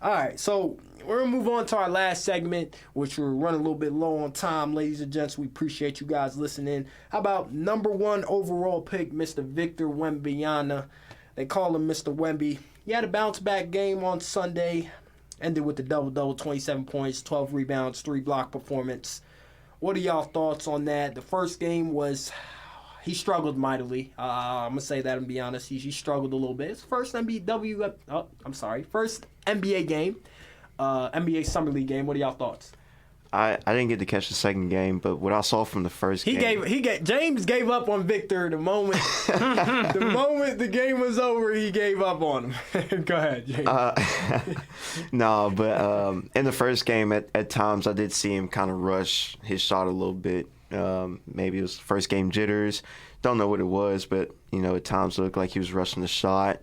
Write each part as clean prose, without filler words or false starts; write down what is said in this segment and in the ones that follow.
All right, so we're going to move on to our last segment, which we're running a little bit low on time, ladies and gents. We appreciate you guys listening. How about number 1 overall pick, Mr. Victor Wembanyama? They call him Mr. Wemby. He had a bounce-back game on Sunday, ended with the double-double, 27 points, 12 rebounds, 3 block performance. What are y'all thoughts on that? The first game was... He struggled mightily. I'm going to say that and be honest. He struggled a little bit. It's first first NBA game, NBA Summer League game. What are y'all thoughts? I didn't get to catch the second game, but what I saw from the first game... James gave up on Victor the moment the game was over. He gave up on him. Go ahead, James. No, but in the first game, at times I did see him kind of rush his shot a little bit. Maybe it was first game jitters. Don't know what it was, but at times it looked like he was rushing the shot.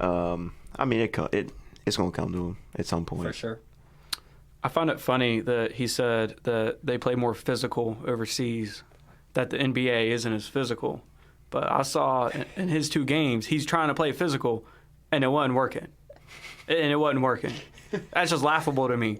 I mean, it's gonna come to him at some point for sure. I found it funny that he said that they play more physical overseas, that the NBA isn't as physical. But I saw in his 2 games, he's trying to play physical, and it wasn't working. That's just laughable to me.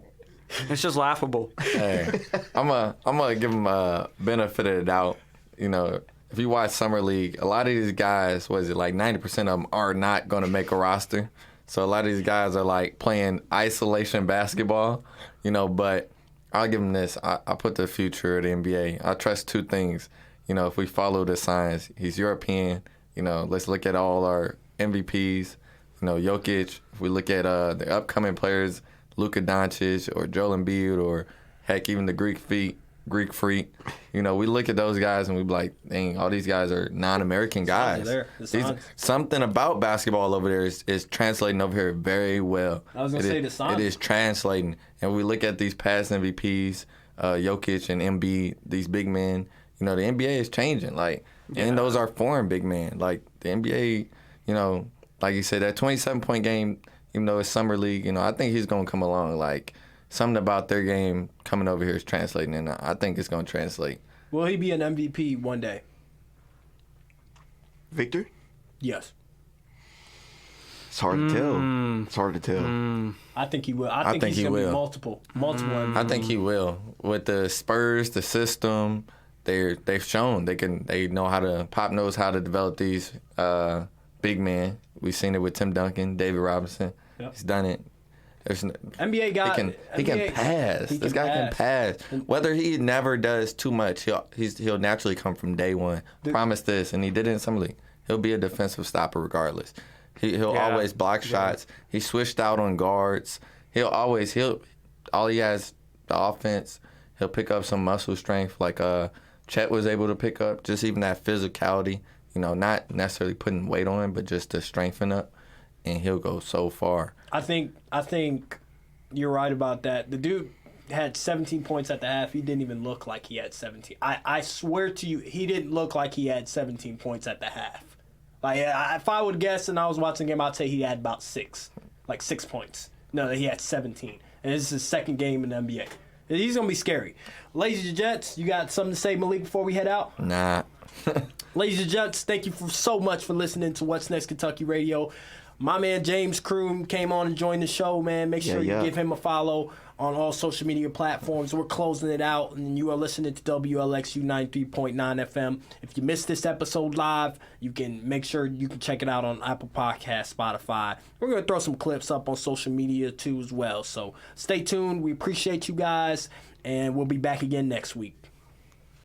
It's just laughable. Hey, I'm gonna give him a benefit of the doubt. If you watch Summer League, a lot of these guys, like 90% of them are not gonna make a roster. So a lot of these guys are like playing isolation basketball, but I'll give him this. I put the future of the NBA. I trust 2 things. If we follow the signs, he's European. Let's look at all our MVPs. Jokic. If we look at the upcoming players, Luka Doncic or Joel Embiid or heck, even the Greek Freak. We look at those guys and we be like, dang, all these guys are non-American guys. Something about basketball over there is translating over here very well. I was going to say the signs. It is translating. And we look at these past MVPs, Jokic and Embiid, these big men. The NBA is changing. And those are foreign big men. Like the NBA, like you said, that 27-point game, even though it's Summer League, I think he's going to come along. Something about their game coming over here is translating, and I think it's going to translate. Will he be an MVP one day? Victor? Yes. It's hard to tell. I think he will. I think he's going to be multiple MVPs. I think he will. With the Spurs, the system, they've shown they know how to. Pop knows how to develop these big men. We've seen it with Tim Duncan, David Robinson. Yep. He's done it. NBA guy. He can pass. This guy can pass. Whether he never does too much, he'll naturally come from day one. Promise this, and he did it in Summer League. He'll be a defensive stopper regardless. He'll always block shots. He switched out on guards. All he has the offense. He'll pick up some muscle strength like Chet was able to pick up. Just even that physicality. Not necessarily putting weight on, but just to strengthen up. And he'll go so far. I think you're right about that. The dude had 17 points at the half. He didn't even look like he had 17. I swear to you, he didn't look like he had 17 points at the half. If I would guess and I was watching the game, I'd say he had about 6 points. No, he had 17. And this is his second game in the NBA. He's going to be scary. Ladies and gents, you got something to say, Malik, before we head out? Nah. Ladies and gents, thank you so much for listening to What's Next Kentucky Radio. My man James Kroom came on and joined the show, man. Make sure you give him a follow on all social media platforms. We're closing it out, and you are listening to WLXU 93.9 FM. If you missed this episode live, you can make sure you can check it out on Apple Podcasts, Spotify. We're going to throw some clips up on social media, too, as well. So stay tuned. We appreciate you guys, and we'll be back again next week.